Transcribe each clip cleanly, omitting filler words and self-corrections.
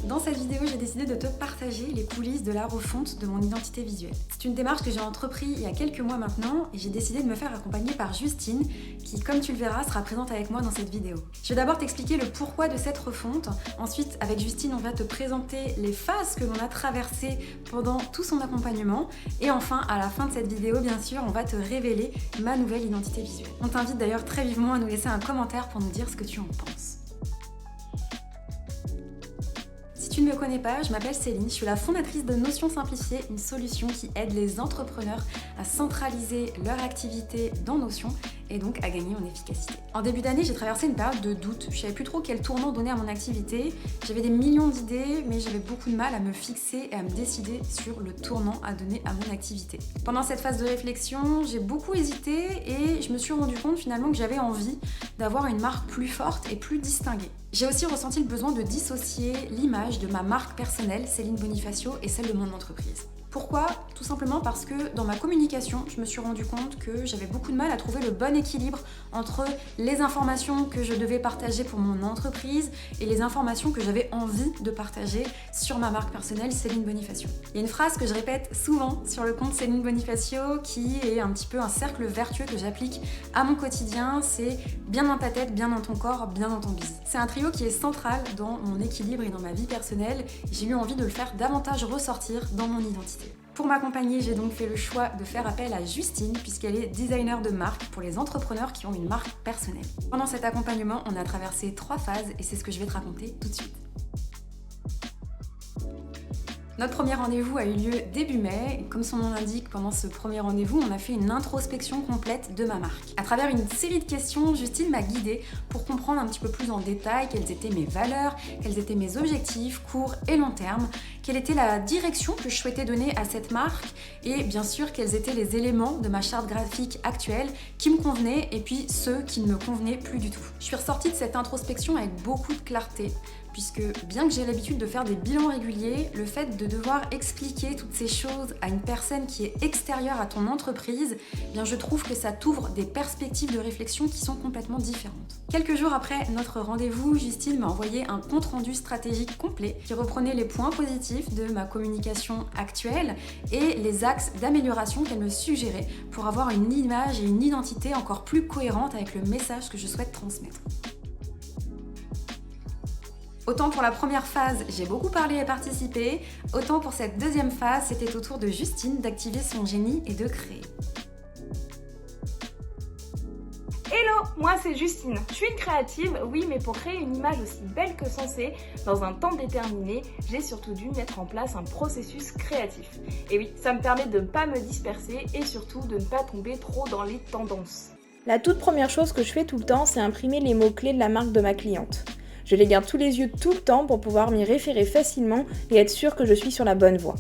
Dans cette vidéo, j'ai décidé de te partager les coulisses de la refonte de mon identité visuelle. C'est une démarche que j'ai entreprise il y a quelques mois maintenant et j'ai décidé de me faire accompagner par Justine qui, comme tu le verras, sera présente avec moi dans cette vidéo. Je vais d'abord t'expliquer le pourquoi de cette refonte. Ensuite, avec Justine, on va te présenter les phases que l'on a traversées pendant tout son accompagnement. Et enfin, à la fin de cette vidéo, bien sûr, on va te révéler ma nouvelle identité visuelle. On t'invite d'ailleurs très vivement à nous laisser un commentaire pour nous dire ce que tu en penses. Si tu ne me connais pas, je m'appelle Céline, je suis la fondatrice de Notion Simplifiée, une solution qui aide les entrepreneurs à centraliser leur activité dans Notion et donc à gagner en efficacité. En début d'année, j'ai traversé une période de doute. Je savais plus trop quel tournant donner à mon activité. J'avais des millions d'idées, mais j'avais beaucoup de mal à me fixer et à me décider sur le tournant à donner à mon activité. Pendant cette phase de réflexion, j'ai beaucoup hésité et je me suis rendu compte finalement que j'avais envie d'avoir une marque plus forte et plus distinguée. J'ai aussi ressenti le besoin de dissocier l'image de ma marque personnelle, Céline Bonifacio, et celle de mon entreprise. Pourquoi ? Tout simplement parce que dans ma communication, je me suis rendu compte que j'avais beaucoup de mal à trouver le bon équilibre entre les informations que je devais partager pour mon entreprise et les informations que j'avais envie de partager sur ma marque personnelle, Céline Bonifacio. Il y a une phrase que je répète souvent sur le compte Céline Bonifacio qui est un petit peu un cercle vertueux que j'applique à mon quotidien, c'est bien dans ta tête, bien dans ton corps, bien dans ton business. C'est un trio qui est central dans mon équilibre et dans ma vie personnelle. J'ai eu envie de le faire davantage ressortir dans mon identité. Pour m'accompagner, j'ai donc fait le choix de faire appel à Justine puisqu'elle est designer de marque pour les entrepreneurs qui ont une marque personnelle. Pendant cet accompagnement, on a traversé 3 phases et c'est ce que je vais te raconter tout de suite. Notre premier rendez-vous a eu lieu début mai. Comme son nom l'indique, pendant ce premier rendez-vous, on a fait une introspection complète de ma marque. À travers une série de questions, Justine m'a guidée pour comprendre un petit peu plus en détail quelles étaient mes valeurs, quels étaient mes objectifs, court et long terme, quelle était la direction que je souhaitais donner à cette marque et bien sûr quels étaient les éléments de ma charte graphique actuelle qui me convenaient et puis ceux qui ne me convenaient plus du tout. Je suis ressortie de cette introspection avec beaucoup de clarté. Puisque bien que j'ai l'habitude de faire des bilans réguliers, le fait de devoir expliquer toutes ces choses à une personne qui est extérieure à ton entreprise, bien je trouve que ça t'ouvre des perspectives de réflexion qui sont complètement différentes. Quelques jours après notre rendez-vous, Justine m'a envoyé un compte-rendu stratégique complet qui reprenait les points positifs de ma communication actuelle et les axes d'amélioration qu'elle me suggérait pour avoir une image et une identité encore plus cohérentes avec le message que je souhaite transmettre. Autant pour la première phase, j'ai beaucoup parlé et participé, autant pour cette deuxième phase, c'était au tour de Justine d'activer son génie et de créer. Hello, moi c'est Justine. Je suis une créative, oui, mais pour créer une image aussi belle que censée, dans un temps déterminé, j'ai surtout dû mettre en place un processus créatif. Et oui, ça me permet de ne pas me disperser et surtout de ne pas tomber trop dans les tendances. La toute première chose que je fais tout le temps, c'est imprimer les mots-clés de la marque de ma cliente. Je les garde sous les yeux tout le temps pour pouvoir m'y référer facilement et être sûre que je suis sur la bonne voie.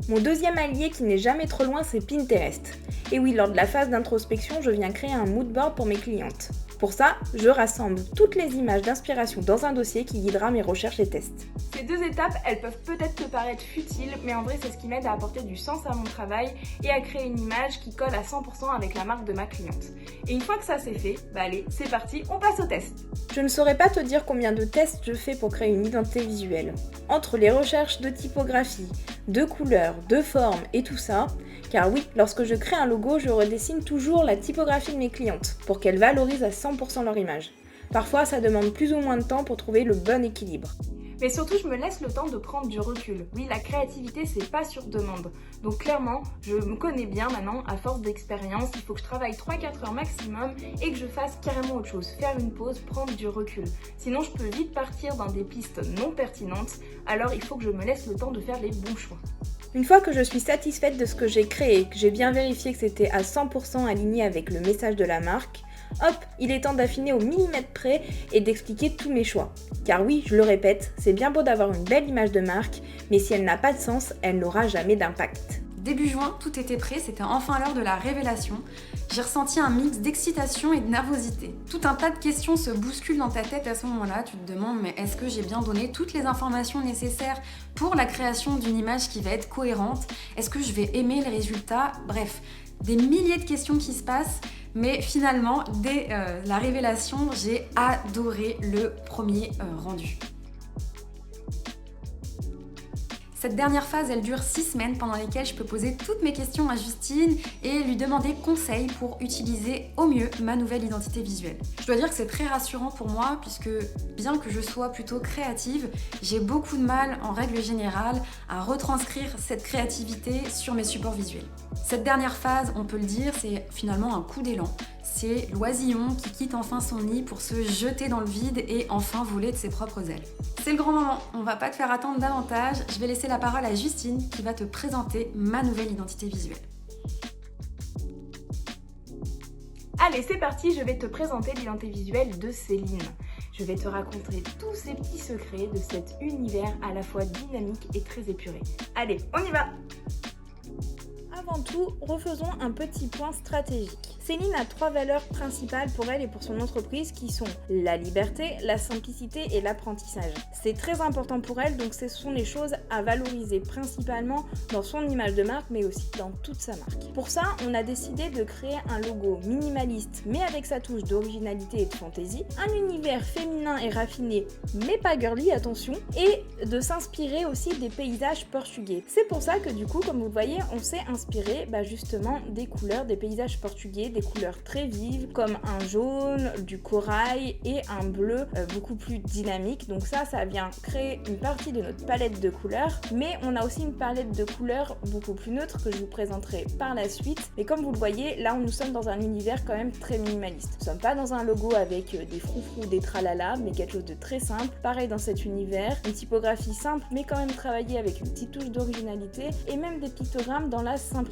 Mon deuxième allié qui n'est jamais trop loin, c'est Pinterest. Et oui, lors de la phase d'introspection, je viens créer un mood board pour mes clientes. Pour ça, je rassemble toutes les images d'inspiration dans un dossier qui guidera mes recherches et tests. Ces 2 étapes, elles peuvent peut-être te paraître futiles, mais en vrai c'est ce qui m'aide à apporter du sens à mon travail et à créer une image qui colle à 100% avec la marque de ma cliente. Et une fois que ça c'est fait, allez, c'est parti, on passe au test. Je ne saurais pas te dire combien de tests je fais pour créer une identité visuelle. Entre les recherches de typographie, de couleurs, de formes et tout ça, car oui, lorsque je crée un logo, je redessine toujours la typographie de mes clientes pour qu'elles valorisent à 100% leur image. Parfois, ça demande plus ou moins de temps pour trouver le bon équilibre. Mais surtout, je me laisse le temps de prendre du recul. Oui, la créativité, c'est pas sur demande. Donc clairement, je me connais bien maintenant, à force d'expérience, il faut que je travaille 3-4 heures maximum et que je fasse carrément autre chose, faire une pause, prendre du recul. Sinon, je peux vite partir dans des pistes non pertinentes, alors il faut que je me laisse le temps de faire les bons choix. Une fois que je suis satisfaite de ce que j'ai créé, que j'ai bien vérifié que c'était à 100% aligné avec le message de la marque, hop, il est temps d'affiner au millimètre près et d'expliquer tous mes choix. Car oui, je le répète, c'est bien beau d'avoir une belle image de marque, mais si elle n'a pas de sens, elle n'aura jamais d'impact. Début juin, tout était prêt, c'était enfin l'heure de la révélation. J'ai ressenti un mix d'excitation et de nervosité. Tout un tas de questions se bousculent dans ta tête à ce moment-là. Tu te demandes, mais est-ce que j'ai bien donné toutes les informations nécessaires pour la création d'une image qui va être cohérente? Est-ce que je vais aimer le résultat? Bref, des milliers de questions qui se passent. Mais finalement, dès la révélation, j'ai adoré le premier rendu. Cette dernière phase, elle dure 6 semaines pendant lesquelles je peux poser toutes mes questions à Justine et lui demander conseil pour utiliser au mieux ma nouvelle identité visuelle. Je dois dire que c'est très rassurant pour moi puisque bien que je sois plutôt créative, j'ai beaucoup de mal en règle générale à retranscrire cette créativité sur mes supports visuels. Cette dernière phase, on peut le dire, c'est finalement un coup d'élan. C'est l'oisillon qui quitte enfin son nid pour se jeter dans le vide et enfin voler de ses propres ailes. C'est le grand moment, on va pas te faire attendre davantage, je vais laisser la parole à Justine qui va te présenter ma nouvelle identité visuelle. Allez, c'est parti, je vais te présenter l'identité visuelle de Céline. Je vais te raconter tous ces petits secrets de cet univers à la fois dynamique et très épuré. Allez, on y va! Avant tout, refaisons un petit point stratégique. Céline a 3 valeurs principales pour elle et pour son entreprise qui sont la liberté, la simplicité et l'apprentissage. C'est très important pour elle, donc ce sont les choses à valoriser principalement dans son image de marque mais aussi dans toute sa marque. Pour ça, on a décidé de créer un logo minimaliste mais avec sa touche d'originalité et de fantaisie, un univers féminin et raffiné mais pas girly, attention, et de s'inspirer aussi des paysages portugais. C'est pour ça que du coup, comme vous le voyez, on s'est inspiré justement des couleurs des paysages portugais, des couleurs très vives comme un jaune, du corail et un bleu beaucoup plus dynamique. Donc ça vient créer une partie de notre palette de couleurs, mais on a aussi une palette de couleurs beaucoup plus neutre que je vous présenterai par la suite. Et comme vous le voyez, là nous sommes dans un univers quand même très minimaliste. Nous ne sommes pas dans un logo avec des froufrous, des tralala, mais quelque chose de très simple. Pareil dans cet univers, une typographie simple mais quand même travaillée avec une petite touche d'originalité et même des pictogrammes dans la simplicité.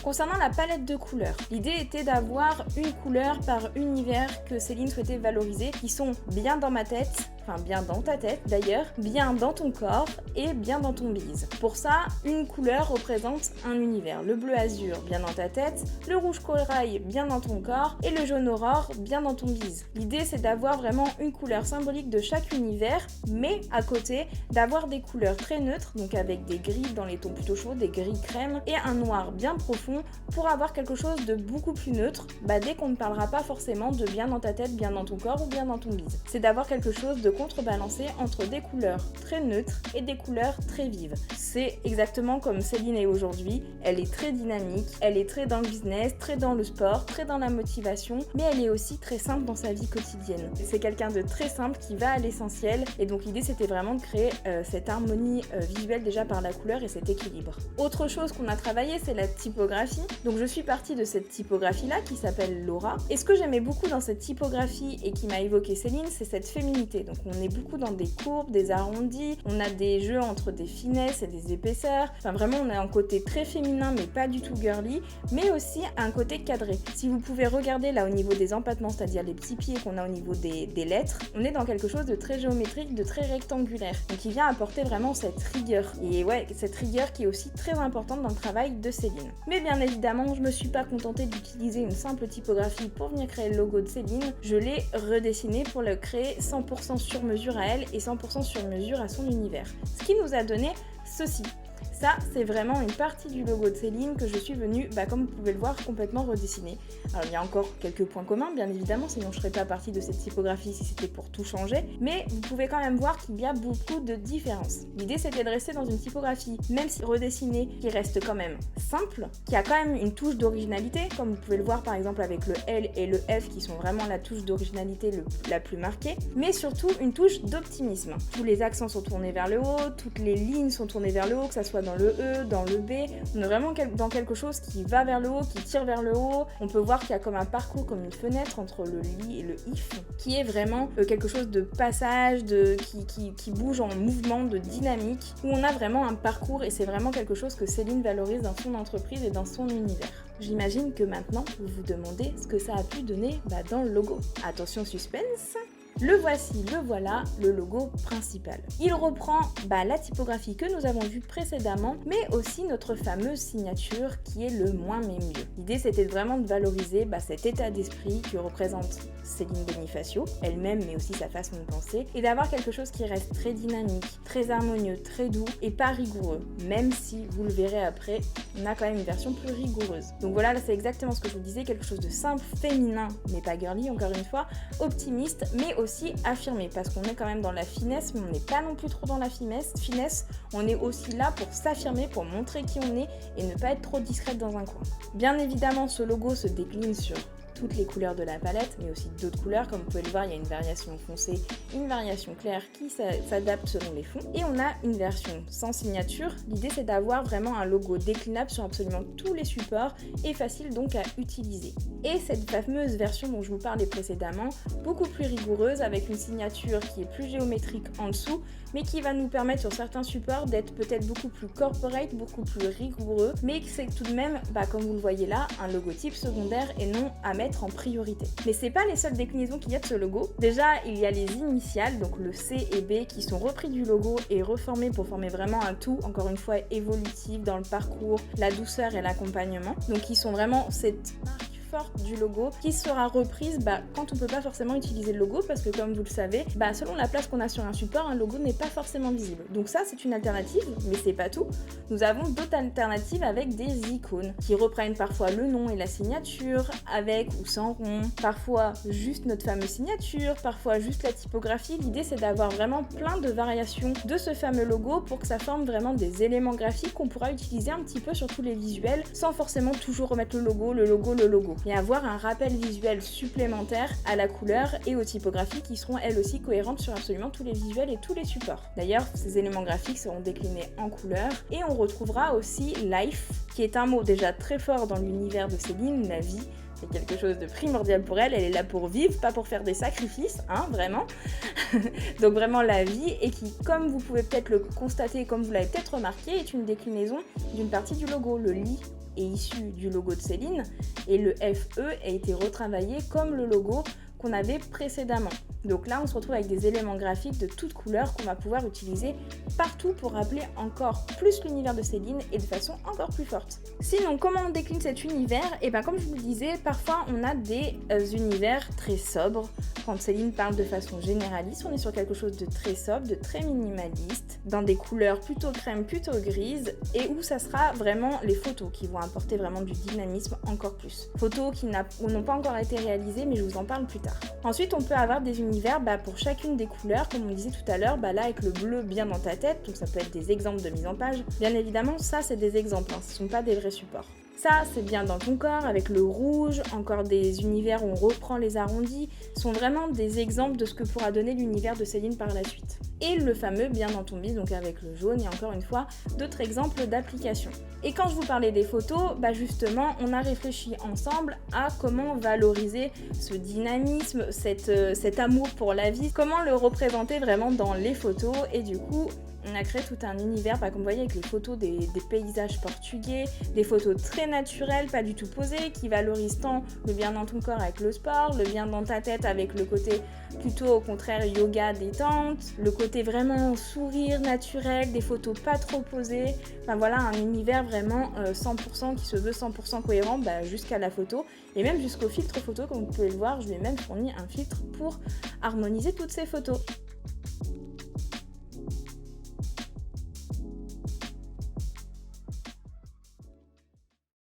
Concernant la palette de couleurs, l'idée était d'avoir une couleur par univers que Céline souhaitait valoriser, qui sont bien dans ma tête, enfin bien dans ta tête d'ailleurs, bien dans ton corps et bien dans ton bise. Pour ça, une couleur représente un univers. Le bleu azur bien dans ta tête, le rouge corail bien dans ton corps et le jaune aurore bien dans ton bise. L'idée c'est d'avoir vraiment une couleur symbolique de chaque univers, mais à côté d'avoir des couleurs très neutres, donc avec des gris dans les tons plutôt chauds, des gris crème et un noir bien profond pour avoir quelque chose de beaucoup plus neutre dès qu'on ne parlera pas forcément de bien dans ta tête, bien dans ton corps ou bien dans ton bise. C'est d'avoir quelque chose de contrebalancé entre des couleurs très neutres et des couleurs très vives. C'est exactement comme Céline est aujourd'hui. Elle est très dynamique, elle est très dans le business, très dans le sport, très dans la motivation, mais elle est aussi très simple dans sa vie quotidienne. C'est quelqu'un de très simple qui va à l'essentiel et donc l'idée c'était vraiment de créer cette harmonie visuelle déjà par la couleur et cet équilibre. Autre chose qu'on a travaillé, c'est la typographie. Donc je suis partie de cette typographie là qui s'appelle Laura. Et ce que j'aimais beaucoup dans cette typographie et qui m'a évoqué Céline, c'est cette féminité. Donc on est beaucoup dans des courbes, des arrondis, on a des jeux entre des finesses et des épaisseurs. Enfin vraiment on a un côté très féminin mais pas du tout girly, mais aussi un côté cadré. Si vous pouvez regarder là au niveau des empattements, c'est-à-dire les petits pieds qu'on a au niveau des lettres, on est dans quelque chose de très géométrique, de très rectangulaire. Donc qui vient apporter vraiment cette rigueur. Et ouais, cette rigueur qui est aussi très importante dans le travail de Céline. Mais bien évidemment, je me suis pas contentée d'utiliser une simple typographie pour venir créer le logo de Céline. Je l'ai redessiné pour le créer 100% sur mesure à elle et 100% sur mesure à son univers. Ce qui nous a donné ceci. Ça, c'est vraiment une partie du logo de Céline que je suis venue, comme vous pouvez le voir, complètement redessiner. Alors, il y a encore quelques points communs, bien évidemment, sinon je ne serais pas partie de cette typographie si c'était pour tout changer. Mais vous pouvez quand même voir qu'il y a beaucoup de différences. L'idée, c'était de rester dans une typographie, même si redessinée, qui reste quand même simple, qui a quand même une touche d'originalité, comme vous pouvez le voir par exemple avec le L et le F, qui sont vraiment la touche d'originalité la plus marquée, mais surtout une touche d'optimisme. Tous les accents sont tournés vers le haut, toutes les lignes sont tournées vers le haut, que ça soit dans le E, dans le B, on est vraiment dans quelque chose qui va vers le haut, qui tire vers le haut. On peut voir qu'il y a comme un parcours, comme une fenêtre entre le li et le if, qui est vraiment quelque chose de passage, qui bouge en mouvement, de dynamique, où on a vraiment un parcours et c'est vraiment quelque chose que Céline valorise dans son entreprise et dans son univers. J'imagine que maintenant, vous vous demandez ce que ça a pu donner dans le logo. Attention suspense. Le voici, le voilà, le logo principal. Il reprend la typographie que nous avons vue précédemment, mais aussi notre fameuse signature qui est le moins mais mieux. L'idée c'était vraiment de valoriser cet état d'esprit que représente Céline Bonifacio, elle-même mais aussi sa façon de penser, et d'avoir quelque chose qui reste très dynamique, très harmonieux, très doux et pas rigoureux, même si vous le verrez après, on a quand même une version plus rigoureuse. Donc voilà, là c'est exactement ce que je vous disais, quelque chose de simple, féminin, mais pas girly encore une fois, optimiste, mais aussi aussi affirmer parce qu'on est quand même dans la finesse, mais on n'est pas non plus trop dans la finesse. On est aussi là pour s'affirmer, pour montrer qui on est et ne pas être trop discrète dans un coin. Bien évidemment, ce logo se décline sur toutes les couleurs de la palette, mais aussi d'autres couleurs. Comme vous pouvez le voir, il y a une variation foncée, une variation claire qui s'adapte selon les fonds. Et on a une version sans signature. L'idée, c'est d'avoir vraiment un logo déclinable sur absolument tous les supports et facile donc à utiliser. Et cette fameuse version dont je vous parlais précédemment, beaucoup plus rigoureuse, avec une signature qui est plus géométrique en dessous, mais qui va nous permettre sur certains supports d'être peut-être beaucoup plus corporate, beaucoup plus rigoureux, mais c'est tout de même, comme vous le voyez là, un logotype secondaire et non à mettre en priorité. Mais c'est pas les seules déclinaisons qu'il y a de ce logo. Déjà, il y a les initiales, donc le C et B, qui sont repris du logo et reformés pour former vraiment un tout, encore une fois évolutif dans le parcours, la douceur et l'accompagnement. Donc ils sont vraiment cette marque forte du logo qui sera reprise quand on peut pas forcément utiliser le logo parce que comme vous le savez, selon la place qu'on a sur un support, un logo n'est pas forcément visible. Donc ça c'est une alternative, mais c'est pas tout. Nous avons d'autres alternatives avec des icônes qui reprennent parfois le nom et la signature, avec ou sans rond, parfois juste notre fameuse signature, parfois juste la typographie. L'idée c'est d'avoir vraiment plein de variations de ce fameux logo pour que ça forme vraiment des éléments graphiques qu'on pourra utiliser un petit peu sur tous les visuels sans forcément toujours remettre le logo. Et avoir un rappel visuel supplémentaire à la couleur et aux typographies qui seront elles aussi cohérentes sur absolument tous les visuels et tous les supports. D'ailleurs, ces éléments graphiques seront déclinés en couleurs et on retrouvera aussi life, qui est un mot déjà très fort dans l'univers de Céline, la vie. C'est quelque chose de primordial pour elle est là pour vivre, pas pour faire des sacrifices, vraiment. Donc vraiment la vie, et qui, comme vous pouvez peut-être le constater, comme vous l'avez peut-être remarqué, est une déclinaison d'une partie du logo, le lit est issu du logo de Céline et le FE a été retravaillé comme le logo qu'on avait précédemment. Donc là, on se retrouve avec des éléments graphiques de toutes couleurs qu'on va pouvoir utiliser partout pour rappeler encore plus l'univers de Céline et de façon encore plus forte. Sinon, comment on décline cet univers ? Comme je vous le disais, parfois on a des univers très sobres. Quand Céline parle de façon généraliste, on est sur quelque chose de très sobre, de très minimaliste, dans des couleurs plutôt crème, plutôt grises, et où ça sera vraiment les photos qui vont apporter vraiment du dynamisme encore plus. Photos qui n'ont pas encore été réalisées, mais je vous en parle plus tard. Ensuite, on peut avoir des univers pour chacune des couleurs, comme on disait tout à l'heure, là avec le bleu bien dans ta tête, donc ça peut être des exemples de mise en page. Bien évidemment, ça c'est des exemples, ce ne sont pas des vrais supports. Ça, c'est bien dans ton corps, avec le rouge, encore des univers où on reprend les arrondis, sont vraiment des exemples de ce que pourra donner l'univers de Céline par la suite. Et le fameux bien dans ton bise, donc avec le jaune, et encore une fois, d'autres exemples d'applications. Et quand je vous parlais des photos, justement, on a réfléchi ensemble à comment valoriser ce dynamisme, cet amour pour la vie, comment le représenter vraiment dans les photos, et du coup, on a créé tout un univers, comme vous voyez, avec les photos des paysages portugais, des photos très naturelles, pas du tout posées, qui valorisent tant le bien dans ton corps avec le sport, le bien dans ta tête avec le côté plutôt au contraire yoga, détente, le côté vraiment sourire naturel, des photos pas trop posées. Voilà, un univers vraiment 100% qui se veut 100% cohérent jusqu'à la photo et même jusqu'au filtre photo, comme vous pouvez le voir, je lui ai même fourni un filtre pour harmoniser toutes ces photos.